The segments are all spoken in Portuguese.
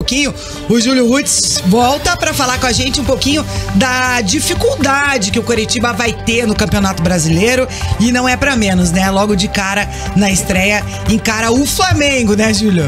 pouquinho, o Júlio Rutz volta para falar com a gente um pouquinho da dificuldade que o Coritiba vai ter no Campeonato Brasileiro, e não é para menos, né? Logo de cara, na estreia, encara o Flamengo, né, Júlio?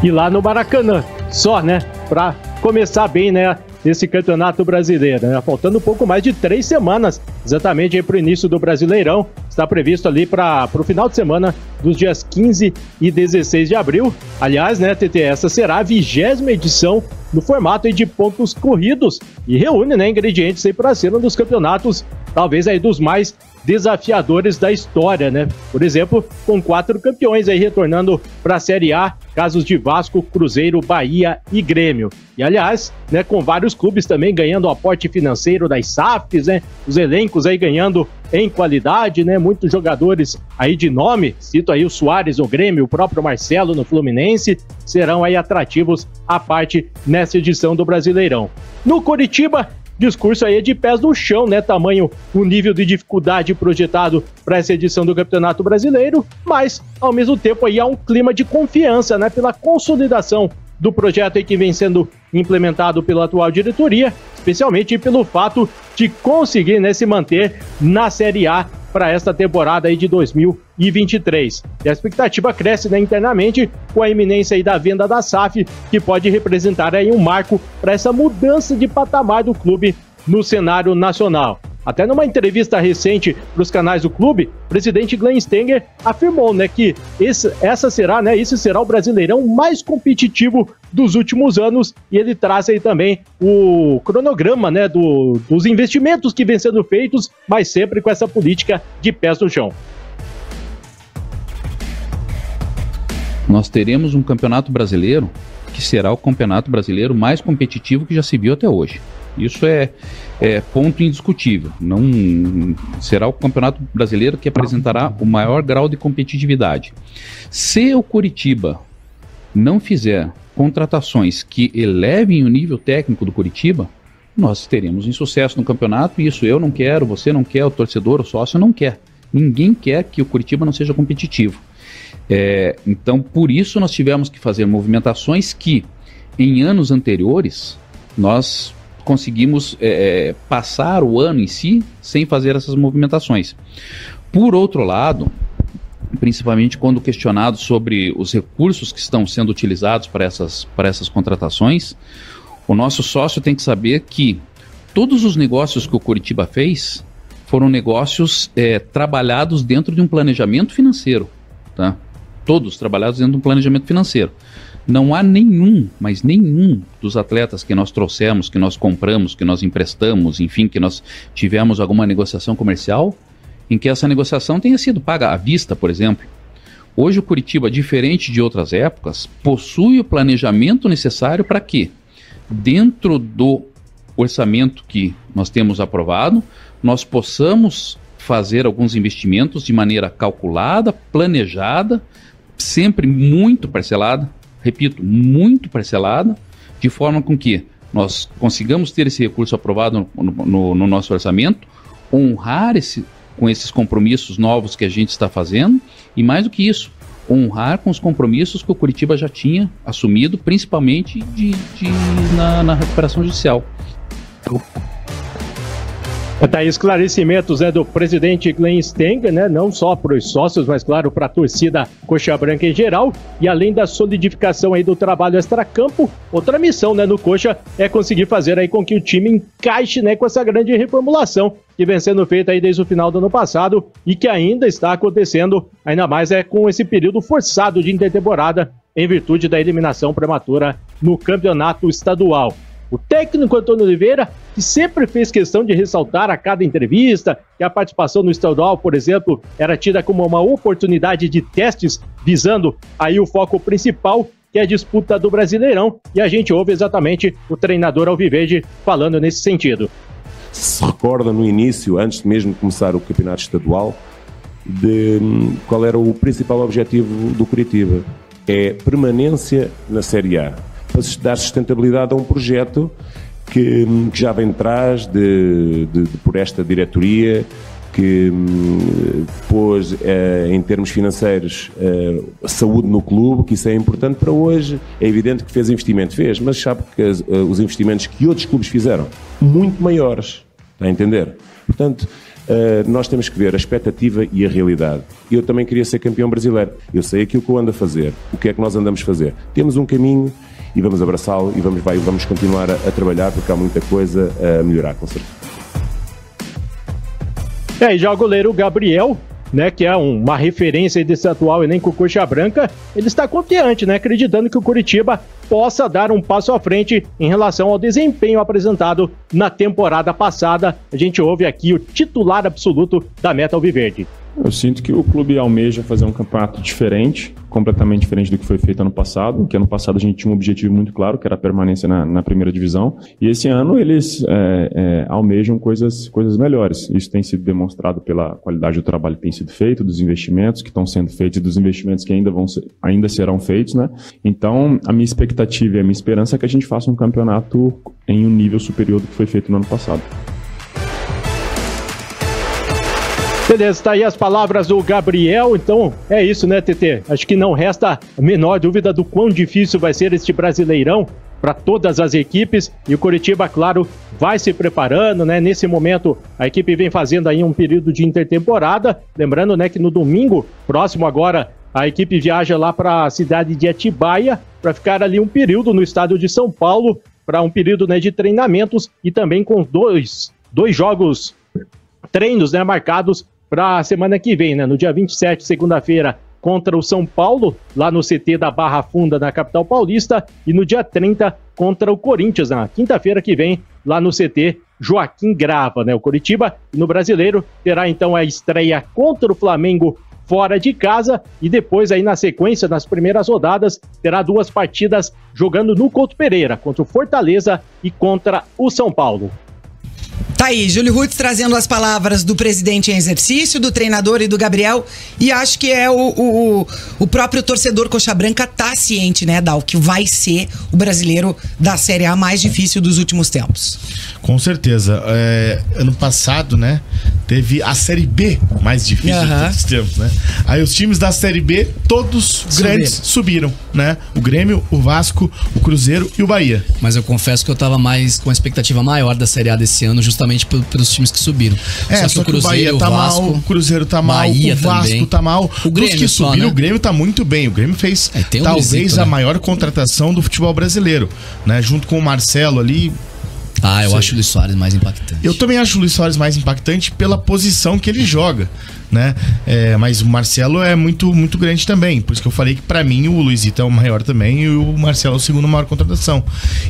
E lá no Maracanã, só, né? Para começar bem, né? Esse Campeonato Brasileiro, né? Faltando um pouco mais de 3 semanas, exatamente para o início do Brasileirão. Está previsto ali para o final de semana dos dias 15 e 16 de abril. Aliás, né, TT, essa será a 20ª edição no formato aí de pontos corridos e reúne, né, ingredientes aí para ser um dos campeonatos, talvez aí dos mais desafiadores da história, né? Por exemplo, com 4 campeões aí retornando para a Série A, casos de Vasco, Cruzeiro, Bahia e Grêmio. E aliás, né, com vários clubes também ganhando o aporte financeiro das SAFs, né? Os elencos aí ganhando em qualidade, né? Muitos jogadores aí de nome, cito aí o Soares no Grêmio, o próprio Marcelo no Fluminense, serão aí atrativos à parte nessa edição do Brasileirão. No Coritiba, discurso aí é de pés no chão, né? Tamanho o nível de dificuldade projetado para essa edição do Campeonato Brasileiro, mas ao mesmo tempo aí há um clima de confiança, né? Pela consolidação do projeto aí que vem sendo implementado pela atual diretoria, especialmente pelo fato de conseguir, né, se manter na Série A para esta temporada aí de 2023. E a expectativa cresce, né, internamente com a iminência aí da venda da SAF, que pode representar aí um marco para essa mudança de patamar do clube no cenário nacional. Até numa entrevista recente para os canais do clube, o presidente Glenn Stenger afirmou, né, que esse será o Brasileirão mais competitivo dos últimos anos, e ele traz aí também o cronograma, né, dos investimentos que vêm sendo feitos, mas sempre com essa política de pés no chão. Nós teremos um campeonato brasileiro que será o campeonato brasileiro mais competitivo que já se viu até hoje. Isso é ponto indiscutível. Não será o campeonato brasileiro que apresentará o maior grau de competitividade. Se o Coritiba não fizer contratações que elevem o nível técnico do Coritiba, nós teremos insucesso no campeonato, e isso eu não quero, você não quer, o torcedor, o sócio não quer. Ninguém quer que o Coritiba não seja competitivo. Então, por isso nós tivemos que fazer movimentações que, em anos anteriores, nós conseguimos passar o ano em si sem fazer essas movimentações. Por outro lado, principalmente quando questionado sobre os recursos que estão sendo utilizados para essas contratações, o nosso sócio tem que saber que todos os negócios que o Coritiba fez foram negócios trabalhados dentro de um planejamento financeiro, tá? Todos trabalhados dentro de um planejamento financeiro. Não há nenhum dos atletas que nós trouxemos, que nós compramos, que nós emprestamos, enfim, que nós tivemos alguma negociação comercial, em que essa negociação tenha sido paga à vista, por exemplo. Hoje o Coritiba, diferente de outras épocas, possui o planejamento necessário para que, dentro do orçamento que nós temos aprovado, nós possamos fazer alguns investimentos de maneira calculada, planejada, sempre muito parcelada, repito, muito parcelada, de forma com que nós consigamos ter esse recurso aprovado no nosso orçamento, honrar com esses compromissos novos que a gente está fazendo, e mais do que isso, honrar com os compromissos que o Coritiba já tinha assumido, principalmente na recuperação judicial. Tá aí esclarecimentos, né, do presidente Glenn Stenger, né, não só para os sócios, mas claro para a torcida coxa branca em geral. E além da solidificação aí do trabalho extracampo, outra missão, né, no coxa é conseguir fazer aí com que o time encaixe, né, com essa grande reformulação que vem sendo feita aí desde o final do ano passado e que ainda está acontecendo, ainda mais com esse período forçado de intertemporada em virtude da eliminação prematura no campeonato estadual. O técnico Antônio Oliveira, que sempre fez questão de ressaltar a cada entrevista que a participação no estadual, por exemplo, era tida como uma oportunidade de testes, visando aí o foco principal, que é a disputa do Brasileirão, e a gente ouve exatamente o treinador alviverde falando nesse sentido. Se recorda no início, antes mesmo de começar o campeonato estadual, de qual era o principal objetivo do Coritiba? É permanência na Série A, para dar sustentabilidade a um projeto que já vem de trás por esta diretoria, que pôs em termos financeiros saúde no clube, que isso é importante para hoje. É evidente que fez investimento, mas sabe que os investimentos que outros clubes fizeram, muito maiores, está a entender? Portanto, nós temos que ver a expectativa e a realidade. Eu também queria ser campeão brasileiro, eu sei aquilo que eu ando a fazer, o que é que nós andamos a fazer. Temos um caminho e vamos abraçá-lo e vamos continuar a trabalhar, porque há muita coisa a melhorar, com certeza. E já o goleiro Gabriel, né, que é uma referência desse atual elenco Coxa Branca, ele está confiante, né, acreditando que o Coritiba possa dar um passo à frente em relação ao desempenho apresentado na temporada passada. A gente ouve aqui o titular absoluto da meta alviverde. Eu sinto que o clube almeja fazer um campeonato diferente, completamente diferente do que foi feito ano passado, que ano passado a gente tinha um objetivo muito claro, que era a permanência na primeira divisão, e esse ano eles almejam coisas melhores. Isso tem sido demonstrado pela qualidade do trabalho que tem sido feito, dos investimentos que estão sendo feitos e dos investimentos que ainda serão feitos, né? Então, a minha expectativa e a minha esperança é que a gente faça um campeonato em um nível superior do que foi feito no ano passado. Beleza, tá aí as palavras do Gabriel, então é isso, né, TT? Acho que não resta a menor dúvida do quão difícil vai ser este Brasileirão para todas as equipes, e o Coritiba, claro, vai se preparando, né? Nesse momento, a equipe vem fazendo aí um período de intertemporada, lembrando, né, que no domingo próximo agora, a equipe viaja lá para a cidade de Atibaia para ficar ali um período no estado de São Paulo, para um período, né, de treinamentos e também com dois jogos, treinos, né, marcados para a semana que vem, né? No dia 27, segunda-feira, contra o São Paulo, lá no CT da Barra Funda, na capital paulista, e no dia 30, contra o Corinthians, na quinta-feira que vem, lá no CT Joaquim Grava, né? O Coritiba, no Brasileiro, terá então a estreia contra o Flamengo fora de casa, e depois aí na sequência, nas primeiras rodadas, terá 2 partidas jogando no Couto Pereira, contra o Fortaleza e contra o São Paulo. Tá aí, Júlio Rutz trazendo as palavras do presidente em exercício, do treinador e do Gabriel, e acho que o próprio torcedor Coxa Branca tá ciente, né, Dal, que vai ser o brasileiro da Série A mais difícil dos últimos tempos. Com certeza. Ano passado, né, teve a Série B mais difícil de todos os tempos, né? Aí os times da Série B, todos grandes, subiram, né? O Grêmio, o Vasco, o Cruzeiro e o Bahia. Mas eu confesso que eu tava mais com a expectativa maior da Série A desse ano, justamente pelos times que subiram. Só que o Bahia tá mal, o Cruzeiro tá mal, Bahia o Vasco também tá mal. O Grêmio que subiram, né? O Grêmio tá muito bem. O Grêmio fez talvez Luizito, a né? maior contratação do futebol brasileiro, né? Junto com o Marcelo ali. Eu acho o Luiz Soares mais impactante. Eu também acho o Luiz Soares mais impactante pela posição que ele joga, né? Mas o Marcelo é muito, muito grande também. Por isso que eu falei que pra mim o Luizito é o maior também e o Marcelo é o segundo maior contratação.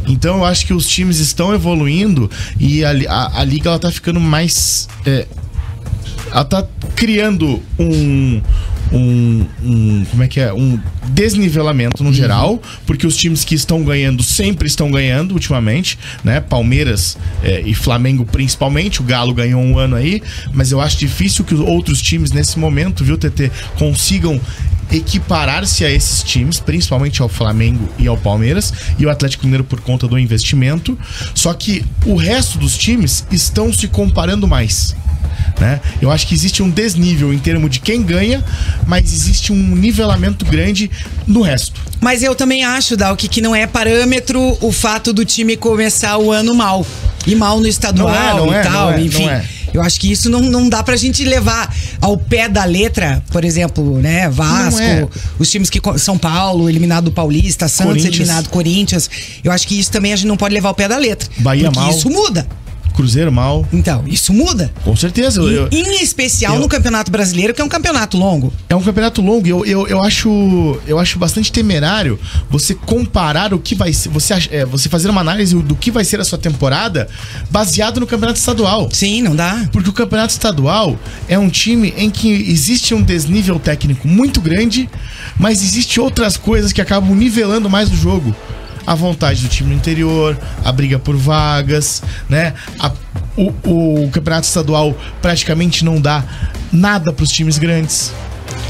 Então eu acho que os times estão evoluindo e a liga ela tá ficando mais... ela tá criando um desnivelamento no geral, porque os times que estão ganhando sempre estão ganhando ultimamente, né? Palmeiras e Flamengo principalmente, o Galo ganhou um ano aí, mas eu acho difícil que os outros times nesse momento, viu, TT, consigam equiparar-se a esses times, principalmente ao Flamengo e ao Palmeiras e o Atlético Mineiro por conta do investimento, só que o resto dos times estão se comparando mais, né? Eu acho que existe um desnível em termos de quem ganha, mas existe um nivelamento grande no resto. Mas eu também acho, Dal, que não é parâmetro o fato do time começar o ano mal. E mal no estadual e tal, enfim. Eu acho que isso não dá pra gente levar ao pé da letra, por exemplo, né? Vasco, os times que... São Paulo, eliminado do Paulista, Santos, eliminado do Corinthians. Eu acho que isso também a gente não pode levar ao pé da letra. Bahia mal. Isso muda. Cruzeiro mal. Então, isso muda. Com certeza. Em especial no Campeonato Brasileiro, que é um campeonato longo. É um campeonato longo. Eu acho bastante temerário você comparar o que vai ser. Você fazer uma análise do que vai ser a sua temporada baseado no campeonato estadual. Sim, não dá. Porque o campeonato estadual é um time em que existe um desnível técnico muito grande, mas existe outras coisas que acabam nivelando mais o jogo. A vontade do time no interior, a briga por vagas, né? O campeonato estadual praticamente não dá nada para os times grandes.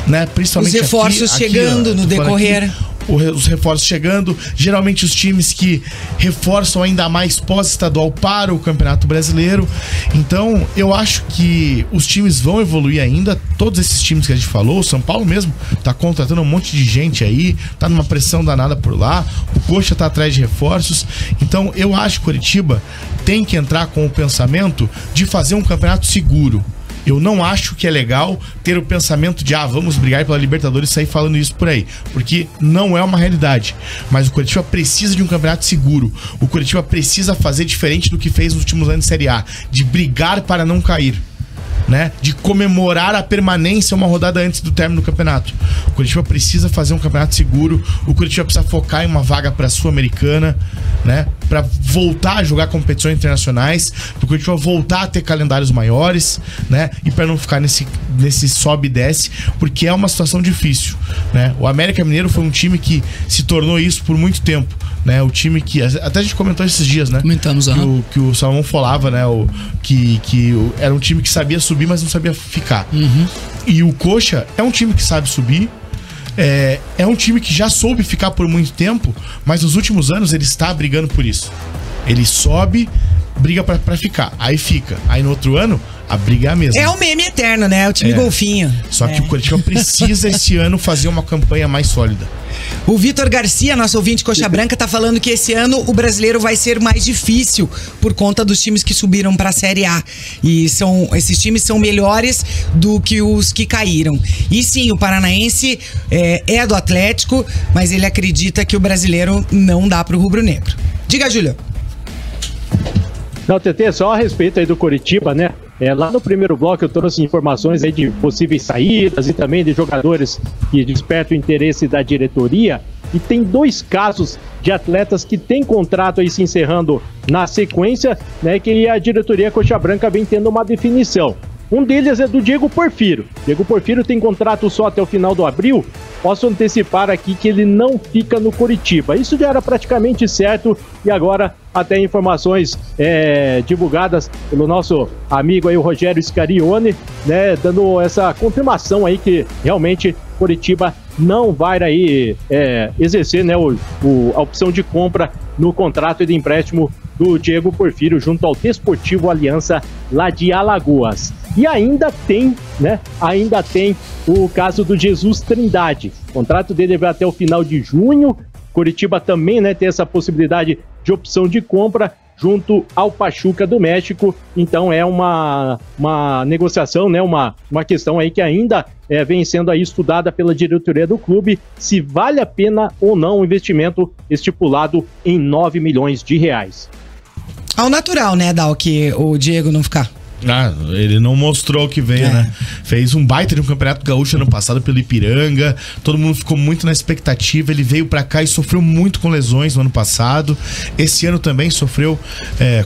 né? Principalmente os reforços aqui, chegando no decorrer. Os reforços chegando, geralmente os times que reforçam ainda mais pós-estadual para o Campeonato Brasileiro. Então, eu acho que os times vão evoluir ainda. Todos esses times que a gente falou, o São Paulo mesmo tá contratando um monte de gente aí, tá numa pressão danada por lá, o Coxa tá atrás de reforços. Então, eu acho que o Coritiba tem que entrar com o pensamento de fazer um campeonato seguro. Eu não acho que é legal ter o pensamento de vamos brigar pela Libertadores e sair falando isso por aí, porque não é uma realidade. Mas o Coritiba precisa de um campeonato seguro. O Coritiba precisa fazer diferente do que fez nos últimos anos de Série A, de brigar para não cair, né? De comemorar a permanência uma rodada antes do término do campeonato. O Coritiba precisa fazer um campeonato seguro. O Coritiba precisa focar em uma vaga para a Sul-Americana, né? Para voltar a jogar competições internacionais, para o Coritiba voltar a ter calendários maiores, né? E para não ficar nesse sobe e desce, porque é uma situação difícil, né? O América Mineiro foi um time que se tornou isso por muito tempo, né? O time que até a gente comentou esses dias, né? Comentamos, que o Salomão falava, né? Que era um time que sabia subir, mas não sabia ficar. E o Coxa é um time que sabe subir. É um time que já soube ficar por muito tempo, mas nos últimos anos ele está brigando por isso. Ele sobe, briga pra ficar, aí fica. Aí no outro ano, a briga é a mesma. É o meme eterno, né? O time golfinho. Só que o Coritiba precisa esse ano fazer uma campanha mais sólida. O Vitor Garcia, nosso ouvinte Coxa Branca, tá falando que esse ano o brasileiro vai ser mais difícil por conta dos times que subiram pra Série A. E esses times são melhores do que os que caíram. E sim, o Paranaense é do Atlético, mas ele acredita que o brasileiro não dá pro rubro-negro. Diga, Júlio. Não, TT, só a respeito aí do Coritiba, né? Lá no primeiro bloco eu trouxe informações aí de possíveis saídas e também de jogadores que despertam o interesse da diretoria. E tem 2 casos de atletas que têm contrato aí se encerrando na sequência, né? Que a diretoria Coxa Branca vem tendo uma definição. Um deles é do Diego Porfírio. Diego Porfírio tem contrato só até o final do abril. Posso antecipar aqui que ele não fica no Coritiba. Isso já era praticamente certo e agora até informações divulgadas pelo nosso amigo aí, o Rogério Scarione, né, dando essa confirmação aí que realmente Coritiba não vai aí exercer, né, a opção de compra no contrato de empréstimo do Diego Porfírio junto ao Desportivo Aliança lá de Alagoas. E ainda tem o caso do Jesus Trindade. O contrato dele vai até o final de junho. Coritiba também, né, tem essa possibilidade de opção de compra junto ao Pachuca do México. Então é uma negociação, né, uma questão aí que ainda vem sendo aí estudada pela diretoria do clube, se vale a pena ou não o investimento estipulado em 9 milhões de reais. Ao natural, né, Dal, que o Diego não ficar. Ele não mostrou o que veio, né? Fez um baita de um campeonato gaúcho ano passado pelo Ipiranga. Todo mundo ficou muito na expectativa. Ele veio pra cá e sofreu muito com lesões no ano passado. Esse ano também sofreu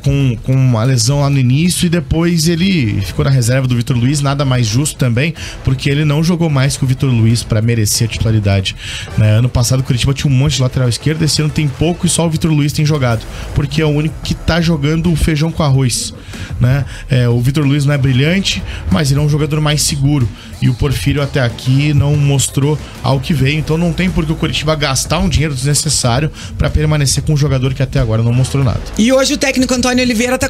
com uma lesão lá no início. E depois ele ficou na reserva do Vitor Luiz. Nada mais justo também, porque ele não jogou mais que o Vitor Luiz pra merecer a titularidade, né? Ano passado o Coritiba tinha um monte de lateral esquerdo. Esse ano tem pouco e só o Vitor Luiz tem jogado, porque é o único que tá jogando o feijão com arroz, né? O Vitor Luiz não é brilhante, mas ele é um jogador mais seguro. E o Porfírio até aqui não mostrou ao que veio. Então não tem por que o Coritiba gastar um dinheiro desnecessário para permanecer com um jogador que até agora não mostrou nada. E hoje o técnico Antônio Oliveira tá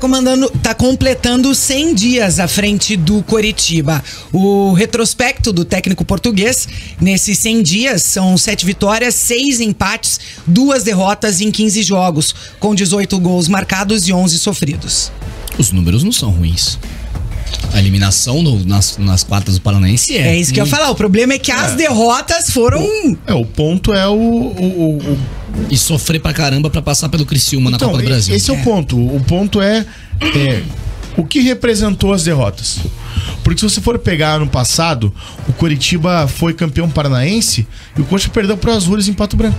completando 100 dias à frente do Coritiba. O retrospecto do técnico português nesses 100 dias são 7 vitórias, 6 empates, 2 derrotas em 15 jogos, com 18 gols marcados e 11 sofridos. Os números não são ruins. A eliminação nas quartas do Paranaense é isso que eu ia falar. O problema é que as derrotas foram... O ponto é E sofrer pra caramba pra passar pelo Criciúma na Copa do Brasil. Esse é o ponto. O ponto é o que representou as derrotas. Porque se você for pegar ano passado, o Coritiba foi campeão paranaense e o Coxa perdeu pro Azures em Pato Branco.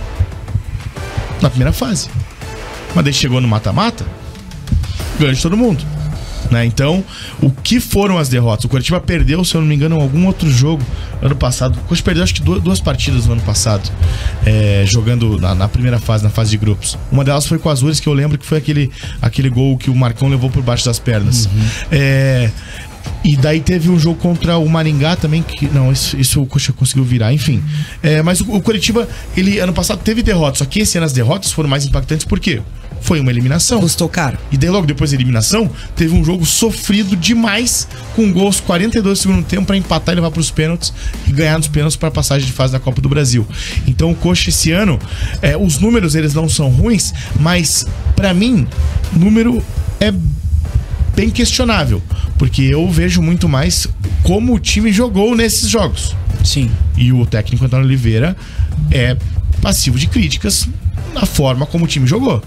Na primeira fase. Mas daí chegou no mata-mata, ganhou de todo mundo, né? Então, o que foram as derrotas? O Coritiba perdeu, se eu não me engano, algum outro jogo ano passado. O Coxa perdeu acho que 2 partidas no ano passado, jogando na primeira fase, na fase de grupos. Uma delas foi com o Azures, que eu lembro que foi aquele gol que o Marcão levou por baixo das pernas. E daí teve um jogo contra o Maringá também, que não, isso o Coxa conseguiu virar, enfim. Mas o Coritiba, ele ano passado teve derrotas, só que esse ano as derrotas foram mais impactantes, por quê? Foi uma eliminação. Custou caro. E daí logo depois da eliminação, teve um jogo sofrido demais, com gols 42 do segundo tempo pra empatar e levar pros pênaltis e ganhar nos pênaltis pra passagem de fase da Copa do Brasil. Então o Coxa esse ano, os números eles não são ruins, mas pra mim, o número é bem questionável, porque eu vejo muito mais como o time jogou nesses jogos. Sim. E o técnico Antônio Oliveira é passivo de críticas na forma como o time jogou,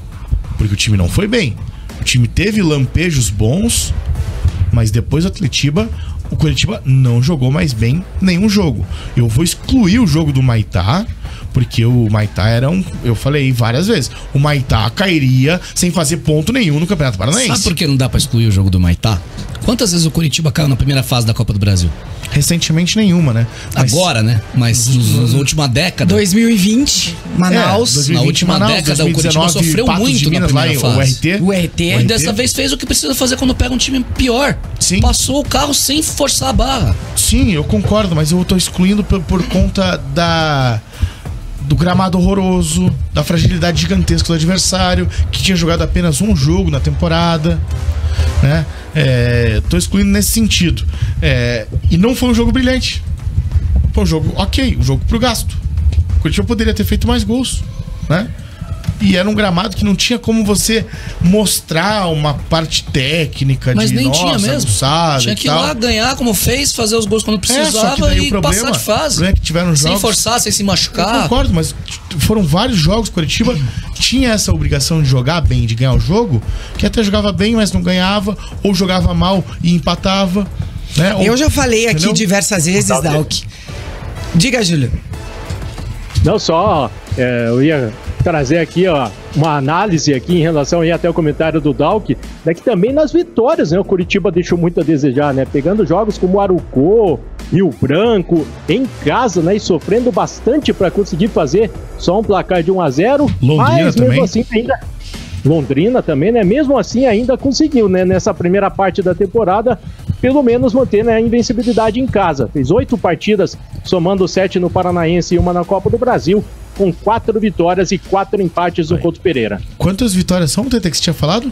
porque o time não foi bem. O time teve lampejos bons, mas depois do Atletiba, o Coritiba não jogou mais bem nenhum jogo. Eu vou excluir o jogo do Maitá, porque o Maitá era eu falei várias vezes, o Maitá cairia sem fazer ponto nenhum no Campeonato Paranaense. Sabe por que não dá pra excluir o jogo do Maitá? Quantas vezes o Coritiba caiu na primeira fase da Copa do Brasil? Recentemente nenhuma, né? Agora, né? Mas na última década. 2020, Manaus. 2020, na última Manaus, década, o Coritiba sofreu Patos muito de Minas, na primeira lá, fase. O RT. E dessa vez fez o que precisa fazer quando pega um time pior. Sim. Passou o carro sem forçar a barra. Sim, eu concordo, mas eu tô excluindo por conta do gramado horroroso, da fragilidade gigantesca do adversário, que tinha jogado apenas um jogo na temporada, né? Tô excluindo nesse sentido. E não foi um jogo brilhante. Foi um jogo ok, um jogo pro gasto. O Coritiba poderia ter feito mais gols, né? E era um gramado que não tinha como você mostrar uma parte técnica. Mas de nem tinha mesmo. Tinha que ir lá ganhar como fez, fazer os gols quando precisava só que daí e passar de fase. É que tiveram sem jogos, forçar, sem se machucar. Eu concordo, mas foram vários jogos. O Coritiba tinha essa obrigação de jogar bem, de ganhar o jogo, que até jogava bem, mas não ganhava, ou jogava mal e empatava, né? Eu já falei aqui diversas vezes, Dalk. Diga, Júlio. Não só, eu ia trazer aqui uma análise aqui em relação aí até o comentário do Dalk, né, que também nas vitórias, né, o Coritiba deixou muito a desejar, né, pegando jogos como Arucó, Rio Branco, em casa, né, e sofrendo bastante para conseguir fazer só um placar de 1-0, Londrina mas também. mesmo assim ainda... Londrina também, né, mesmo assim ainda conseguiu, né, nessa primeira parte da temporada, pelo menos manter, né, a invencibilidade em casa. Fez 8 partidas, somando 7 no Paranaense e 1 na Copa do Brasil, com 4 vitórias e 4 empates no Couto Pereira. Quantas vitórias são, Tete, que você tinha falado?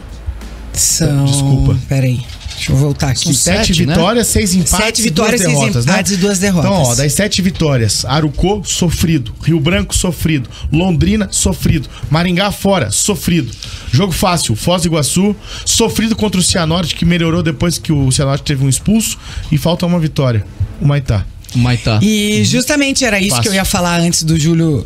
Desculpa. Peraí. Deixa eu voltar aqui. São 7 vitórias, 6 empates 7 vitórias, 6 derrotas, empates, né? e 2 derrotas. Então, das 7 vitórias, Arucó, sofrido. Rio Branco, sofrido. Londrina, sofrido. Maringá, fora, sofrido. Jogo fácil, Foz do Iguaçu, sofrido contra o Cianorte, que melhorou depois que o Cianorte teve um expulso. E falta uma vitória, o Maitá. E justamente era isso que eu ia falar antes do Júlio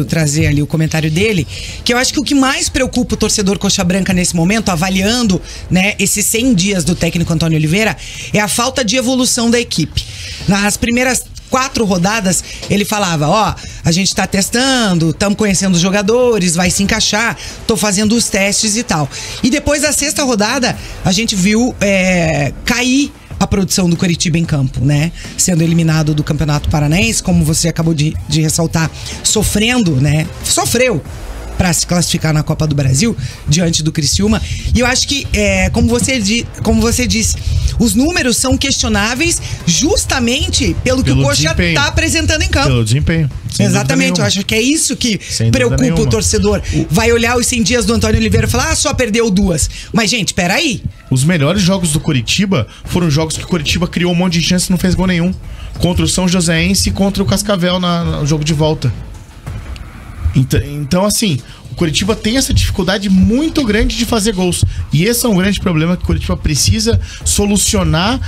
trazer ali o comentário dele, que eu acho que o que mais preocupa o torcedor coxa branca nesse momento, avaliando, né, esses 100 dias do técnico Antônio Oliveira, é a falta de evolução da equipe. Nas primeiras 4 rodadas, ele falava, a gente tá testando, estamos conhecendo os jogadores, vai se encaixar, tô fazendo os testes e tal. E depois da 6ª rodada, a gente viu cair a produção do Coritiba em campo, né? Sendo eliminado do Campeonato Paranaense, como você acabou de ressaltar, sofrendo, né? Sofreu para se classificar na Copa do Brasil diante do Criciúma. E eu acho que, como você disse, os números são questionáveis justamente pelo que o Coxa tá apresentando em campo. Pelo desempenho. Exatamente, eu acho que é isso que preocupa o torcedor. Vai olhar os 100 dias do Antônio Oliveira e falar, só perdeu 2. Mas, gente, peraí. Os melhores jogos do Coritiba foram jogos que o Coritiba criou um monte de chance e não fez gol nenhum. Contra o São Joséense e contra o Cascavel no jogo de volta. Então, assim, o Coritiba tem essa dificuldade muito grande de fazer gols. E esse é um grande problema que o Coritiba precisa solucionar.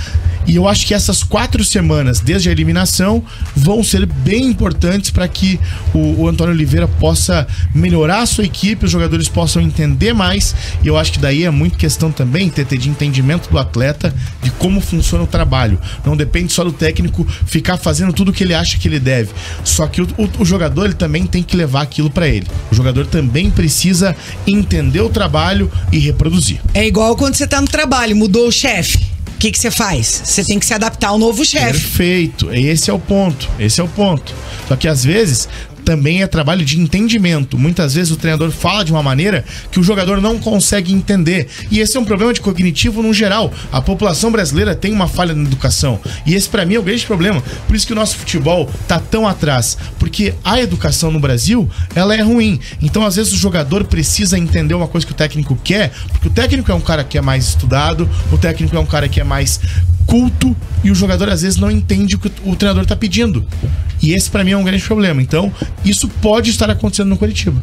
E eu acho que essas 4 semanas, desde a eliminação, vão ser bem importantes para que o Antônio Oliveira possa melhorar a sua equipe, os jogadores possam entender mais. E eu acho que daí é muito questão também, TT, de entendimento do atleta, de como funciona o trabalho. Não depende só do técnico ficar fazendo tudo o que ele acha que ele deve. Só que o jogador, ele também tem que levar aquilo para ele. O jogador também precisa entender o trabalho e reproduzir. É igual quando você tá no trabalho, mudou o chefe. O que você faz? Você tem que se adaptar ao novo chefe. Perfeito, esse é o ponto. Só que às vezes também é trabalho de entendimento. Muitas vezes o treinador fala de uma maneira que o jogador não consegue entender. E esse é um problema de cognitivo no geral. A população brasileira tem uma falha na educação. E esse, pra mim, é o grande problema. Por isso que o nosso futebol tá tão atrás. Porque a educação no Brasil, ela é ruim. Então, às vezes, o jogador precisa entender uma coisa que o técnico quer, porque o técnico é um cara que é mais estudado, o técnico é um cara que é mais culto, e o jogador às vezes não entende o que o treinador tá pedindo. E esse pra mim é um grande problema. Então, isso pode estar acontecendo no Coritiba.